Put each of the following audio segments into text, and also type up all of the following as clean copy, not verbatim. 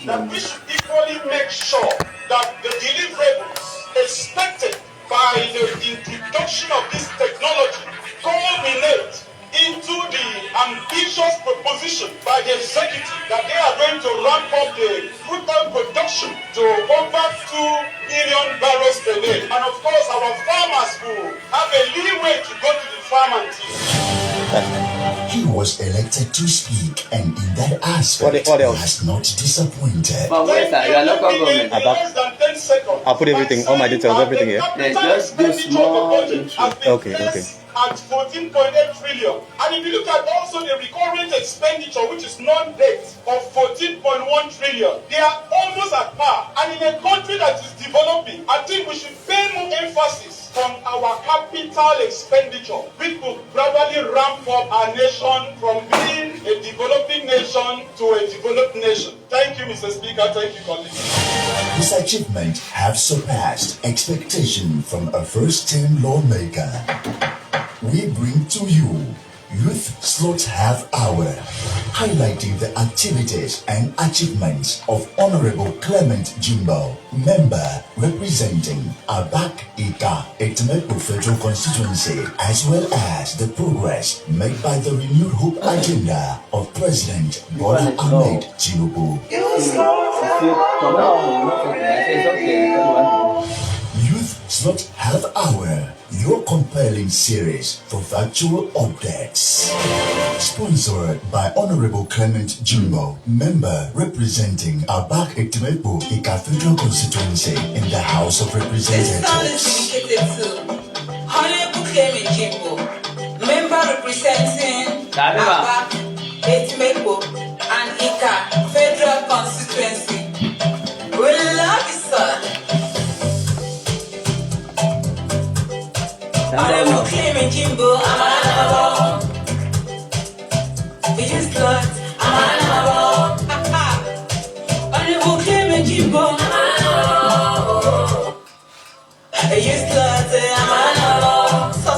that we should equally make sure that the deliverables expected by the introduction of this technology culminate into the ambitious proposition by the executive that they are going to ramp up the crude oil production to over 2 million barrels per day. And of course, our farmers will have a leeway to go to the farm and teach. He was elected to speak, and in that aspect, he has not disappointed. But where's that? Your local government. Less than 10 seconds. I'll put everything, all my details, everything here. There's just this small Okay. At 14.8 trillion. And if you look at also the recurrent expenditure, which is non-debt, of 14.1 trillion, they are almost at par. And in a country that is developing, I think we should pay more emphasis on our capital expenditure, which will gradually ramp up our nation from being a developing nation to a developed nation. Thank you, Mr. Speaker. Thank you, colleagues. His achievements have surpassed expectation from a first-time lawmaker. We bring to you Youth Slot Half Hour, highlighting the activities and achievements of Honorable Clement Jimbo, member representing Abak Ika Etemepo Federal Constituency, as well as the progress made by the Renewed Hope agenda of President Bola Ahmed Tinubu. Youth Slot Half Hour, your compelling series for factual updates. Sponsored by Honorable Clement Jimbo, member representing Abak Etemepo Ika Federal Constituency in the House of Representatives. This sound is dedicated to Honorable Clement Jimbo, member representing Abak Etemepo and Ika Federal Constituency. We love you, sir. Honorable Clement Jimbo, I'm it is good, I'm Honorable Clement Jimbo, it is good, I'm so.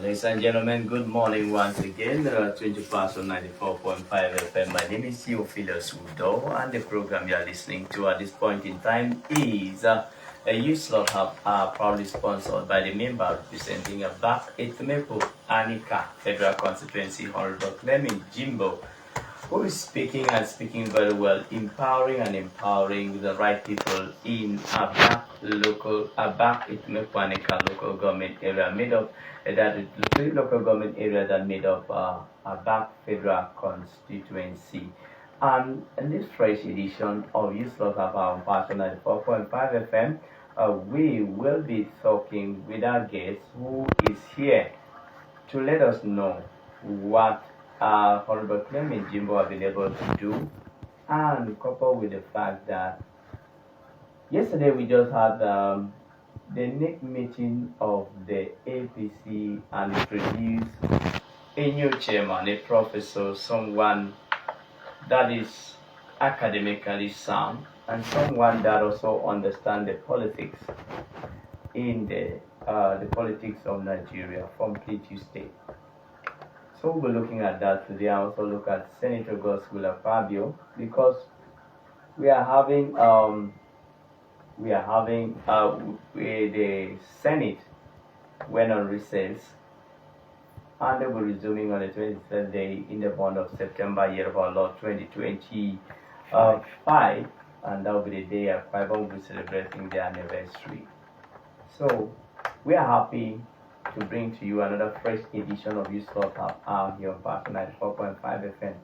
Ladies and gentlemen, good morning once again. 20 past on 94.5 FM. My name is Theophilus Udo, and the program you are listening to at this point in time is a Youth Slot Hub, proudly sponsored by the member representing Abak Etemepo Anika Federal Constituency, Honorable Clement Jimbo, who is speaking and speaking very well, empowering the right people in Abak Etemepo Anika local government area, made up that the local government area that made up Abak Federal Constituency. And in this fresh edition of Youth Slot Hub on Passion 94.5 FM, we will be talking with our guest who is here to let us know what Honorable Clement Jimbo have been able to do, and coupled with the fact that yesterday we just had the next meeting of the APC, and it produced a new chairman, a professor, someone that is academically sound, and someone that also understands the politics in the politics of Nigeria from Plateau State. So we'll be looking at that today. I also look at Senator Godswill Fabio, because we are having the Senate went on recess, and they will be resuming on the 23rd day in the month of September, year of our Lord 2025, and that will be the day Akwa will be celebrating their anniversary. So we are happy to bring to you another fresh edition of Youth Slot Hub here on Passion 94.5 FM.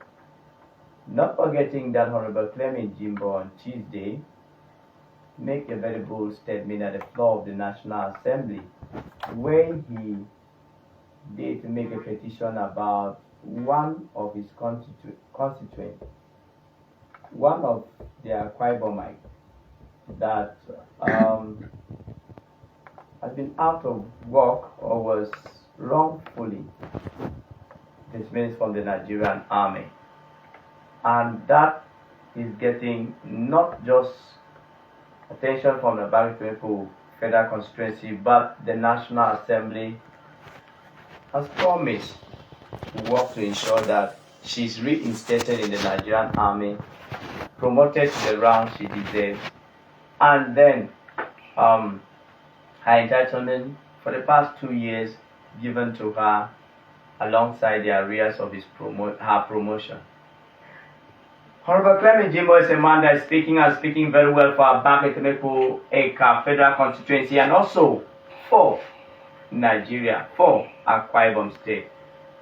Not forgetting that Honorable Clement Jimbo on Tuesday make a very bold statement at the floor of the National Assembly, where he did make a petition about one of his constituents, one of their Akwa Ibomite that has been out of work or was wrongfully dismissed from the Nigerian army. And that is getting not just attention from the Abak Etemepo Federal Constituency, but the National Assembly has promised to work to ensure that she's reinstated in the Nigerian Army, promoted to the rank she deserves, and then her entitlement for the past 2 years given to her alongside the arrears of her promotion. Honorable Clement Jimbo is a man that is speaking very well for Abak Etemekpo Eka Federal Constituency and also for Nigeria, for Akwa Ibom State.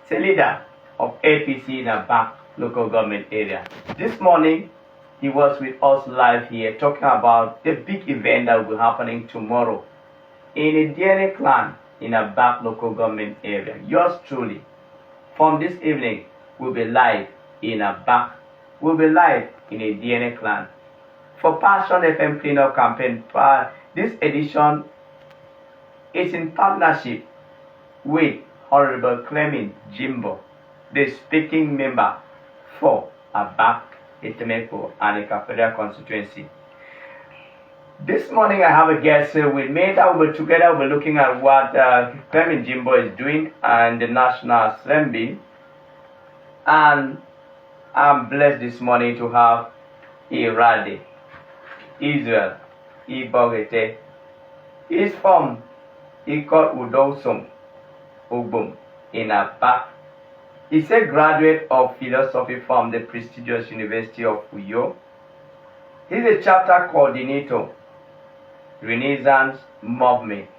He's a leader of APC in Abak local government area. This morning, he was with us live here talking about the big event that will be happening tomorrow in a DNA clan in Abak local government area. Yours truly, from this evening, will be live in Abak. We'll be live in a DNA clan. For Passion FM cleanup campaign, this edition is in partnership with Honorable Clement Jimbo, the speaking member for Abak Etemekpo and Eka Federal Constituency. This morning I have a guest with me that we'll be together. We're looking at what Clement Jimbo is doing and the National Assembly. And I'm blessed this morning to have Irade Israel Ibogete. He's from Ikot Udosum Ubum in Abak. He's a graduate of philosophy from the prestigious University of Uyo. He's a chapter coordinator, Renaissance Movement.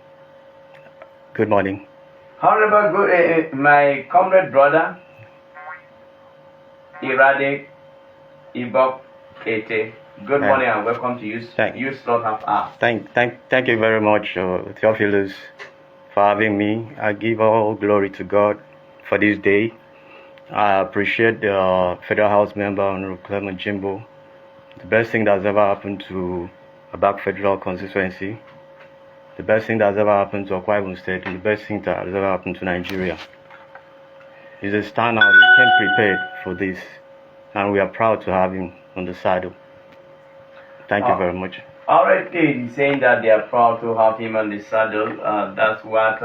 Good morning. Honorable, my comrade brother, Irade Ibok Ete. Good morning and welcome to you Slot Half Hour. Thank you very much, Theophilus, for having me. I give all glory to God for this day. I appreciate the Federal House member, Honorable Clement Jimbo. The best thing that's ever happened to Abak Federal Constituency, the best thing that's ever happened to Akwa Ibom State, and the best thing that has ever happened to Nigeria. He's a standout. We came prepared for this, and we are proud to have him on the saddle. Thank you very much. Already saying that they are proud to have him on the saddle. That's what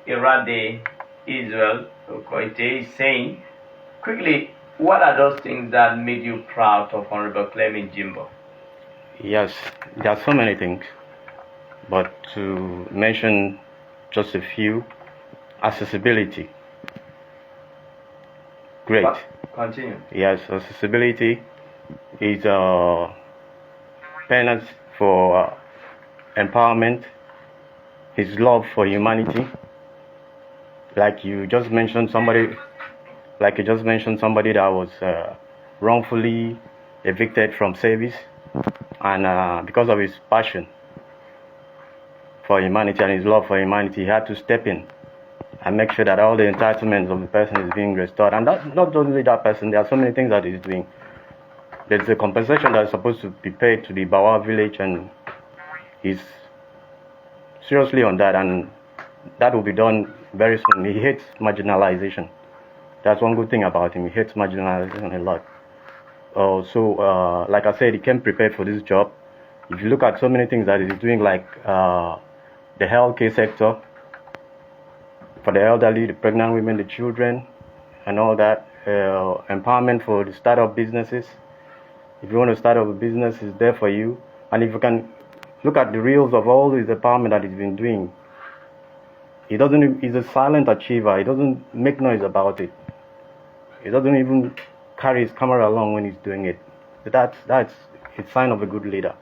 Irade Israel Okoite is saying. Quickly, what are those things that made you proud of Honorable Clement Jimbo? Yes, there are so many things, but to mention just a few, accessibility. Great. Continue. Yes, accessibility is a penance for empowerment, his love for humanity. Like you just mentioned somebody that was wrongfully evicted from service, and because of his passion for humanity and his love for humanity, he had to step in and make sure that all the entitlements of the person is being restored. And that's not only that person, there are so many things that he's doing. There's a compensation that is supposed to be paid to the Bawa village, and he's seriously on that, and that will be done very soon. He hates marginalization. That's one good thing about him. He hates marginalization a lot. Like I said, he came prepared for this job. If you look at so many things that he's doing, like the healthcare sector, for the elderly, the pregnant women, the children, and all that, empowerment for the startup businesses. If you want to start up a business, it's there for you. And if you can look at the reels of all his empowerment that he's been doing, he's a silent achiever. He doesn't make noise about it. He doesn't even carry his camera along when he's doing it. That's a sign of a good leader.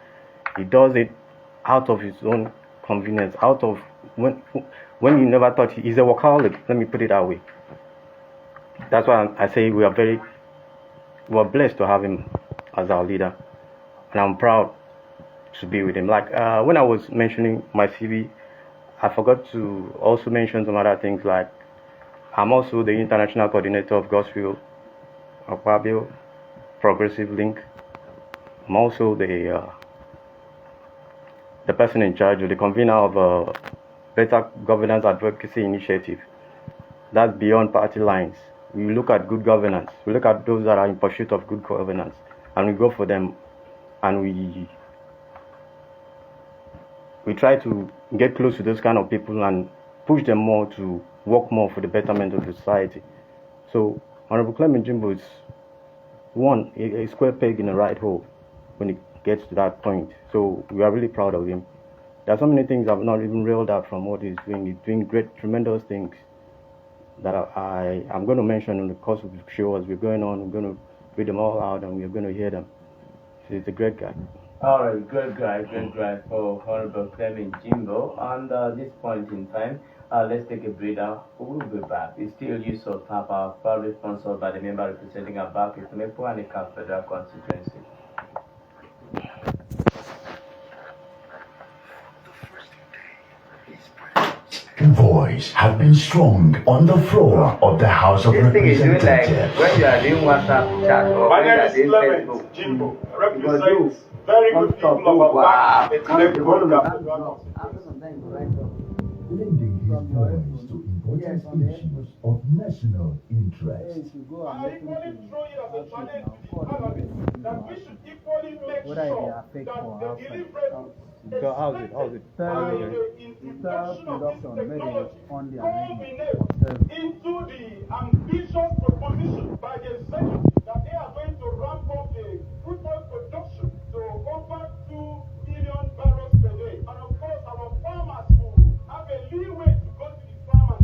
He does it out of his own convenience, out of when you never thought. He's a workaholic, let me put it that way. That's why I say we are blessed to have him as our leader, and I'm proud to be with him. Like when I was mentioning my CV, I forgot to also mention some other things, like I'm also the international coordinator of Gospel Aquabio Progressive Link. I'm also the person in charge of the convener of Better Governance Advocacy Initiative. That's beyond party lines. We look at good governance. We look at those that are in pursuit of good governance, and we go for them, and we try to get close to those kind of people and push them more to work more for the betterment of the society. So Honorable Clement Jimbo is one, a square peg in a right hole when it gets to that point. So we are really proud of him. There are so many things I've not even reeled out from what he's doing. He's doing great, tremendous things that I'm going to mention in the course of the show as we're going on. We're going to read them all out and we're going to hear them. So he's a great guy. All right, good guy for Honorable Clement Jimbo. And at this point in time, let's take a breather. We'll be back. It's still use of Papa, proudly sponsored by the member representing Abak Itemepo and the Federal Constituency. Voice have been strong on the floor of the House of Representatives. When you are doing WhatsApp chat or My when you name are is doing Clement Facebook. Jimbo. Represents very good people of Abak. Lending his voice to important issues of national interest. I equally throw it as a challenge to the Parliament that we should equally make sure that the deliverables How's it? by the introduction of this technology culminate into the ambitious proposition by the executive that they are going to ramp up the crude oil production to over 2 billion barrels per day. And of course, our farmers will have a leeway to go to the farm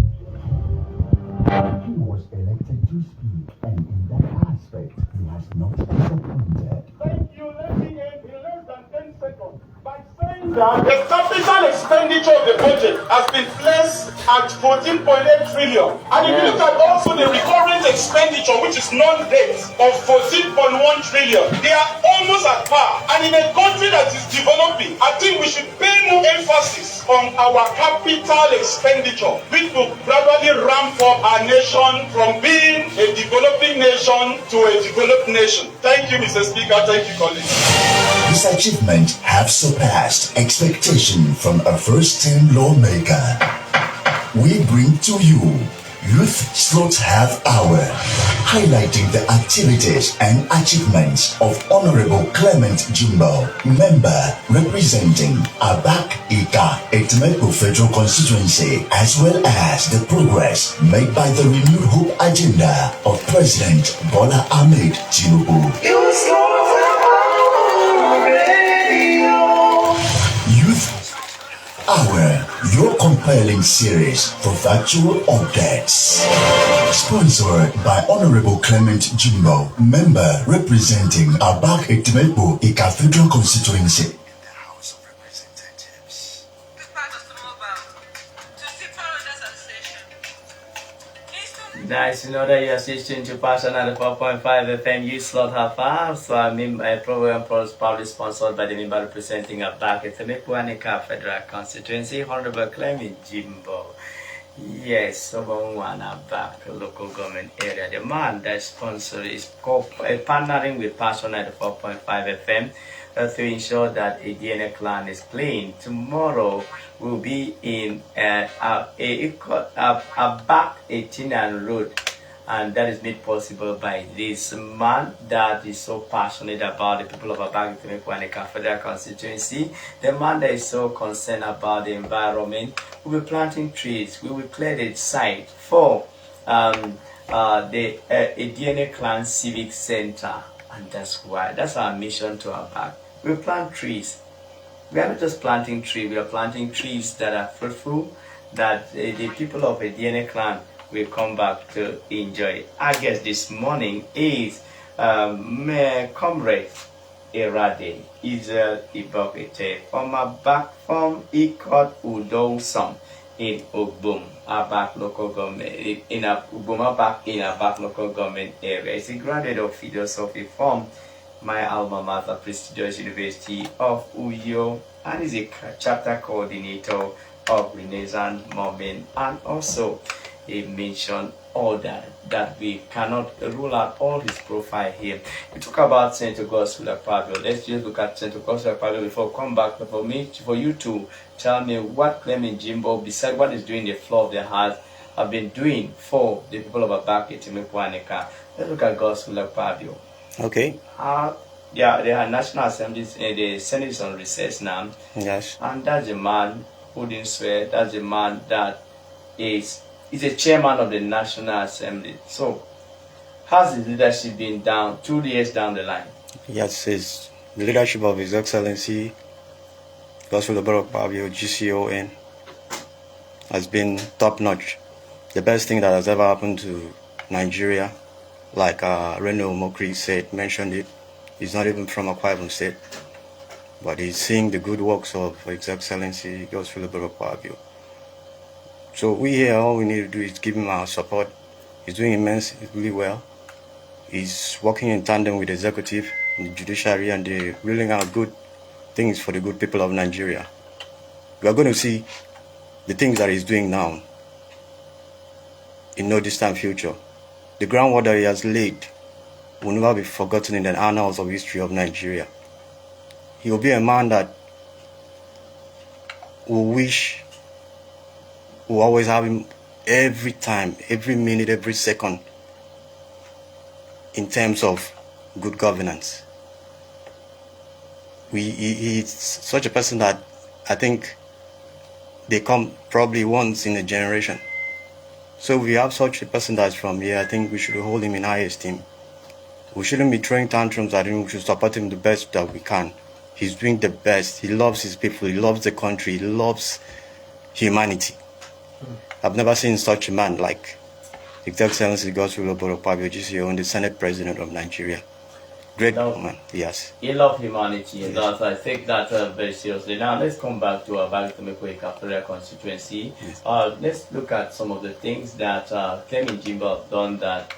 and He was elected to speak, and in that aspect, he has not disappointed. thank you. Let me end in less than 10 seconds by saying that the capital expenditure of the budget has been placed at 14.8 trillion. And if you look at also the recurrent expenditure, which is non-debt, of 14.1 trillion, they are almost at par. And in a country that is developing, I think we should pay more emphasis on our capital expenditure, which will gradually ramp up our nation from being a developing nation to a developed nation. Thank you, Mr. Speaker. Thank you, colleagues. His achievements have surpassed expectation from a first-time lawmaker. We bring to you Youth Slots Half Hour, highlighting the activities and achievements of Honorable Clement Jimbo, member representing Abak Ika Itemepo Federal Constituency, as well as the progress made by the renewed hope agenda of President Bola Ahmed Tinubu. Hour, your compelling series for factual updates. Sponsored by Honorable Clement Jimbo, member representing Abak Itemepo Ika Federal Constituency. Nice to know that you're assisting to Passion at the 4.5 FM Youth Slot Half Hour. So I mean, my program is probably sponsored by the member representing Abak Itemepo and the Federal Constituency, Honorable Clement Jimbo. Yes, someone Abak local government area. The man that sponsor is partnering with Passion at the 4.5 FM to ensure that a DNA clan is clean. Tomorrow will be in Abak 18 Road, and that is made possible by this man that is so passionate about the people of Abak Itemepo and the Federal Constituency. The man that is so concerned about the environment. We will be planting trees. We will clear the site for the DNA Clan Civic Center, and that's our mission to Abak. We plant trees. We are not just planting trees, we are planting trees that are fruitful, that the people of a DNA clan will come back to enjoy. Our guest this morning is Comrade Erade Israel Ibokete from Abak from Ikot Udosam in Ogbom, Abak local government, in Ogbom in Abak local government area. He's a graduate of philosophy from my alma mater, prestigious University of Uyo, and is a chapter coordinator of Renaissance Movement, and also a mentioned order that we cannot rule out all his profile here. We talk about St. Augustine Pablo. Let's just look at St. Augustine Pablo before I come back for you to tell me what Clement Jimbo, besides what is doing the floor of the heart, have been doing for the people of Abak Itemepo and Ika. Let's look at Gospel Pablo. Okay. Yeah, the National Assembly, the Senate is on recess now. Yes. And that's a man who didn't swear. That's a man that is a chairman of the National Assembly. So, How's his leadership been down 2 years down the line? Yes, the leadership of His Excellency Godswill Obaro-Akpabio, GCON, has been top-notch. The best thing that has ever happened to Nigeria, like Reno Omokri mentioned it. He's not even from Akwa Ibom State, but he's seeing the good works of His Excellency Godswill Obaro-Akpabio. So we here, all we need to do is give him our support. He's doing immensely well. He's working in tandem with the executive and the judiciary, and they're rolling out good things for the good people of Nigeria. We are going to see the things that he's doing now in no distant future. The groundwork that he has laid will never be forgotten in the annals of history of Nigeria. He will be a man that will always have him every time, every minute, every second, in terms of good governance. He's such a person that I think they come probably once in a generation. So if we have such a person that's from here, I think we should hold him in high esteem. We shouldn't be throwing tantrums at him. We should support him the best that we can. He's doing the best. He loves his people. He loves the country. He loves humanity. I've never seen such a man like His Excellency Godswill Obaro-Akpabio, GCON, the Senate President of Nigeria. Great man, yes. He loves humanity, and yes. I take that very seriously. Now let's come back to Abak Itemeku constituency. Yes. Let's look at some of the things that Clement Jimbo have done that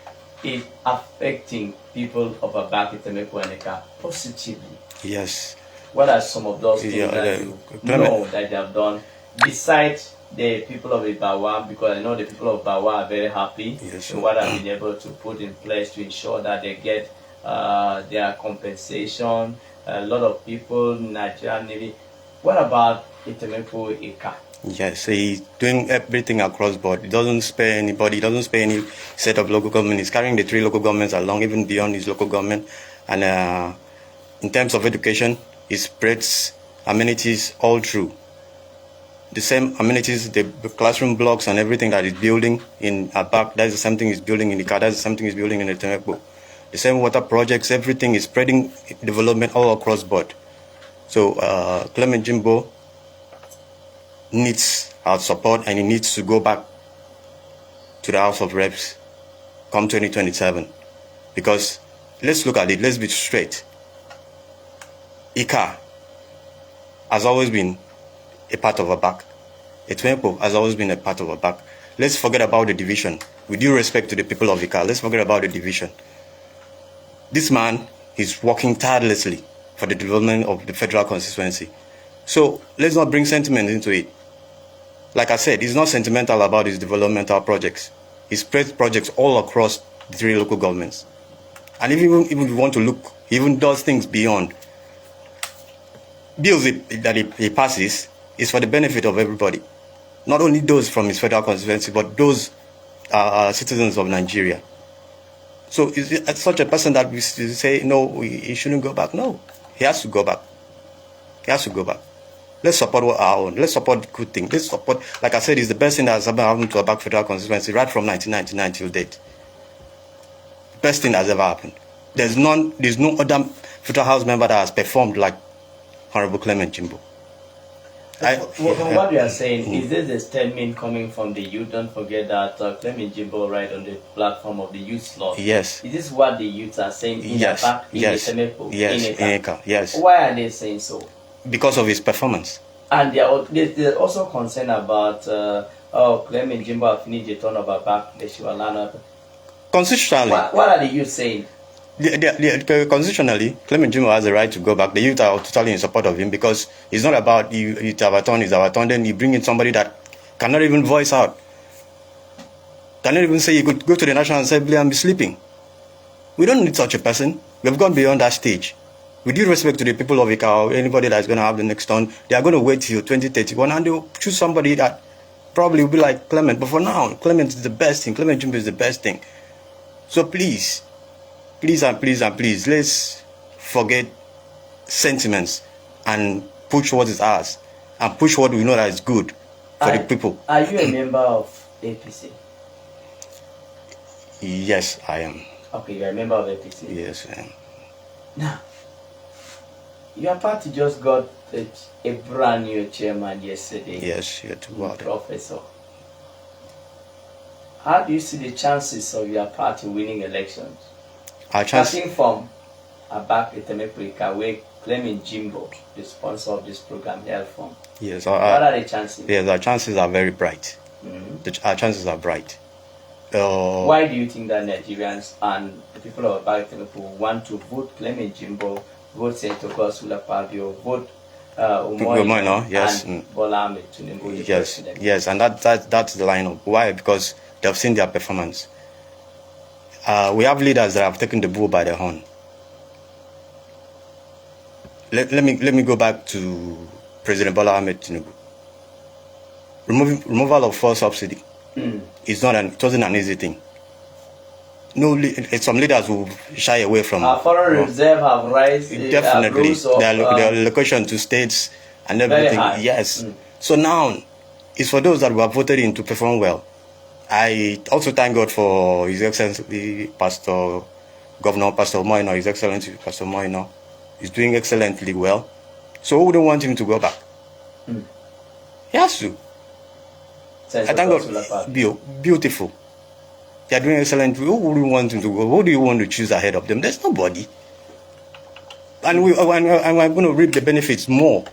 is affecting people of Abak Itemeku positively. Yes. What are some of those things that you know that they have done besides the people of Ibawa? Because I know the people of Ibawa are very happy with what I've been able to put in place to ensure that they get their compensation. A lot of people, Nigeria Navy. What about Itemeku Ika? Yes, he's doing everything across board. He doesn't spare anybody. He doesn't spare any set of local government. He's carrying the 3 local governments along, even beyond his local government. And in terms of education, he spreads amenities all through. The same amenities, the classroom blocks and everything that he's building in Abak, that's the same thing he's building in Ika, that's the same thing he's building in Itemeku. The same water projects, everything is spreading development all across board. So Clement Jimbo needs our support, and he needs to go back to the House of Reps come 2027. Because let's look at it, let's be straight. Ika has always been a part of Abak. Itemeku has always been a part of Abak. Let's forget about the division. With due respect to the people of Ika, let's forget about the division. This man is working tirelessly for the development of the federal constituency. So let's not bring sentiment into it. Like I said, he's not sentimental about his developmental projects. He spreads projects all across the 3 local governments. And even if you want to look, he even does things beyond. Bills that he passes is for the benefit of everybody. Not only those from his federal constituency, but those citizens of Nigeria. So is such a person that we say, no, he shouldn't go back? No, he has to go back. He has to go back. Let's support our own. Let's support the good thing. Let's support, like I said, it's the best thing that has ever happened to Abak federal constituency right from 1999 till date. The best thing that has ever happened. There's no other federal house member that has performed like Honorable Clement Jimbo. From what you are saying, is this a statement coming from the youth? Don't forget that Clement Jimbo right on the platform of the youth slot. Yes. Is this what the youths are saying in yes. Abak, in Itemeku, in Ika? Yes. Why are they saying so? Because of his performance. And they're also concerned about Clement Jimbo have finished the turn of Abak, the Shiwalana. Constitutionally. What are the youth saying? Constitutionally, Clement Jimbo has the right to go back. The youth are totally in support of him, because it's not about you have a turn, it's our turn. Then you bring in somebody that cannot even voice out, cannot even say you could go to the National Assembly and be sleeping. We don't need such a person. We've gone beyond that stage. With due respect to the people of Ika or anybody that's going to have the next turn, they are going to wait till 2031 and they'll choose somebody that probably will be like Clement. But for now, Clement is the best thing. Clement Jimbo is the best thing. So please, let's forget sentiments and push what is ours and push what we know that is good for the people. Are you a member of APC? Yes, I am. Okay, you're a member of APC. Yes. Now, your party just got a brand new chairman yesterday. Yes, Professor. How do you see the chances of your party winning elections? Starting from Abak Etemekwe, claiming Jimbo, the sponsor of this program, held from. Yes. What are the chances? Yes, our chances are very bright. Our chances are bright. Why do you think that Nigerians and the people of Abak Etemekwe want to vote claiming Jimbo, vote Senator Godswill Akpabio, vote Umoino, yes, and Bola Ahmed Tinubu, the president? Yes, and that's the lineup. Why? Because they've seen their performance. We have leaders that have taken the bull by the horn. Let me go back to President Bola Ahmed Tinubu. Removal of fuel subsidy it wasn't an easy thing. No, some leaders will shy away from. Our foreign reserve have raised definitely their allocation to states and everything. Yes. So now, it's for those that were voted in to perform well. I also thank God for His Excellency Governor Pastor Umoino. His Excellency Pastor Umoino is doing excellently well. So who wouldn't want him to go back? He has to. I thank God. Beautiful. They are doing excellent. Who would you want him to go? Who do you want to choose ahead of them? There's nobody. And we're going to reap the benefits more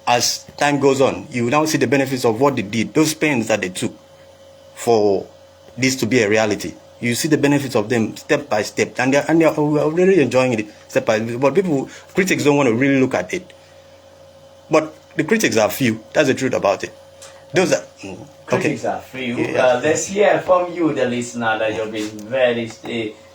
as time goes on. You now see the benefits of what they did, those pains that they took for this to be a reality. You see the benefits of them step by step, and they're really enjoying it step by step. But critics don't want to really look at it. But the critics are few. That's the truth about it. Those are critics are few. Let's hear from you, the listener, that you've been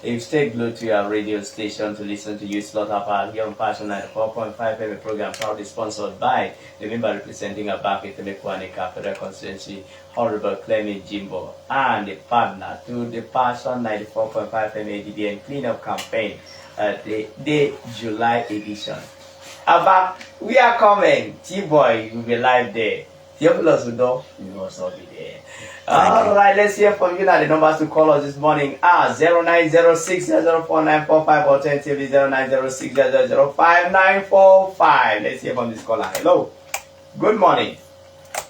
you've stayed glued to your radio station to listen to you Slaughterhouse here on Passion 94.5 FM program, proudly sponsored by the member representing Abak Etemekwe Federal Constituency, Honorable Clement Jimbo, and the partner to the Passion 94.5 FM ADDN cleanup campaign, the July edition. Abak, we are coming. T-Boy will be live there. Theophilus Udo, you will also be there. Alright, let's hear from you now. The numbers to call us this morning are 0906 04945 or alternatively 0906 00545. Let's hear from this caller. Hello. Good morning. Good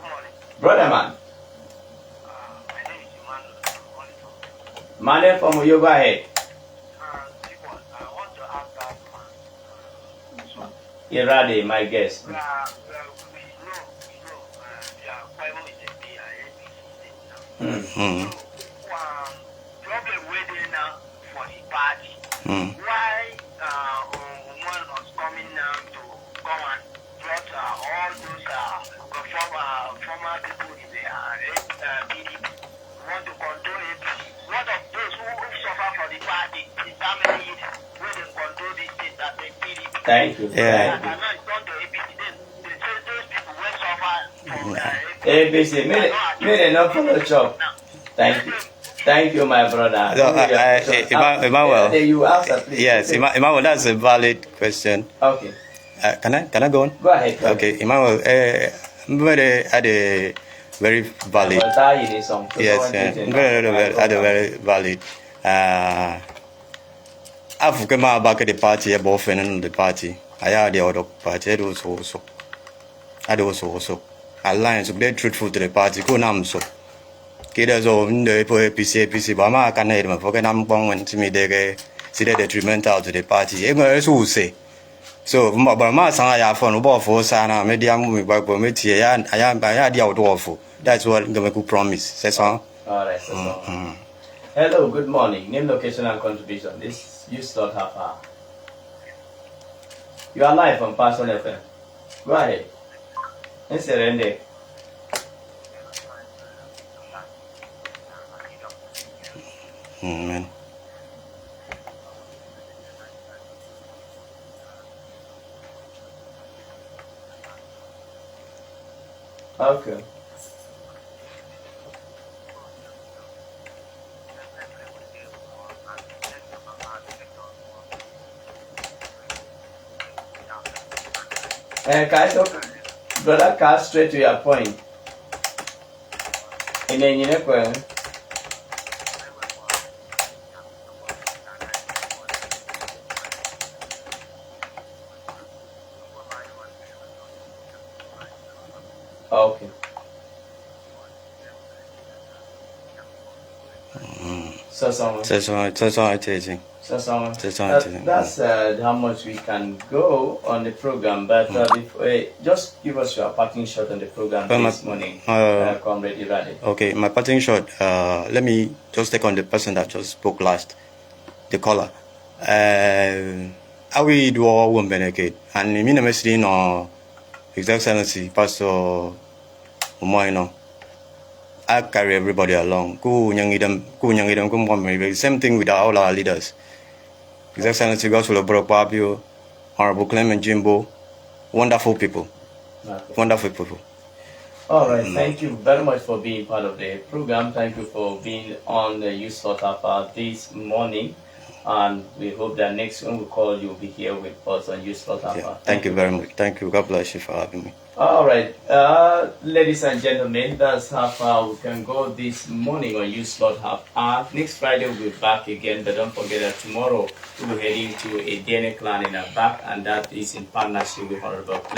morning. Brother man. My name is Emmanuel. Manuel from Uyo, go ahead. I want to ask that man. Irade, my guest. Problem waiting now for the party. Why one was coming now to come and brought all those former people in the PDP want to control it. What of those who suffer for the party? Is that many years where they control this thing that they PDP? Thank you. Yeah. And now it's gone to APC. They say those people will suffer for APC, made enough for the job. Thank you. Thank you, my brother. Emmanuel. You answer, please. Yes, Emmanuel, that's a valid question. Okay. Can I go on? Go ahead. Okay, Emmanuel, had a very valid. Yes, very valid. I've come back at the party, above the party. I had the other party. I had also. Alliance, be truthful to the party. Go now, so. Kids of the APC, but I can't hear them. Forget I'm going to me. They see the detrimental to the party. Everyone else will say. So, but my son, I have fun about for Sana, media moving back for me. I am the outdoor. That's what I'm going to promise. Say so. All right, so. Hello, good morning. Name, location, and contribution. This you start half. You are live on Passion FM. Go ahead. Let's surrender. Man. Okay. Brother, cast straight to your point. And then you know, Okay. That's how much we can go on the program. But before, just give us your parting shot on the program this morning, Comrade Irade. Okay, my parting shot. Let me just take on the person that just spoke last, the caller. I will do all one benefit, and me na message no His Excellency Pastor Umoino. I carry everybody along. Same thing with all our leaders. His Excellency Gospel of Babio, Honorable Clement Jimbo, wonderful people. Okay. Wonderful people. All right, thank you very much for being part of the program. Thank you for being on the Youth Slaughter this morning. And we hope that next when we call, you'll be here with us on Youth Slaughter. Yeah, thank you very much. Thank you. God bless you for having me. All right, ladies and gentlemen, that's how far we can go this morning on Youth Slaughter. Next Friday we'll be back again, but don't forget that tomorrow we'll be heading to a DNA clan in our back, and that is in partnership with Honorable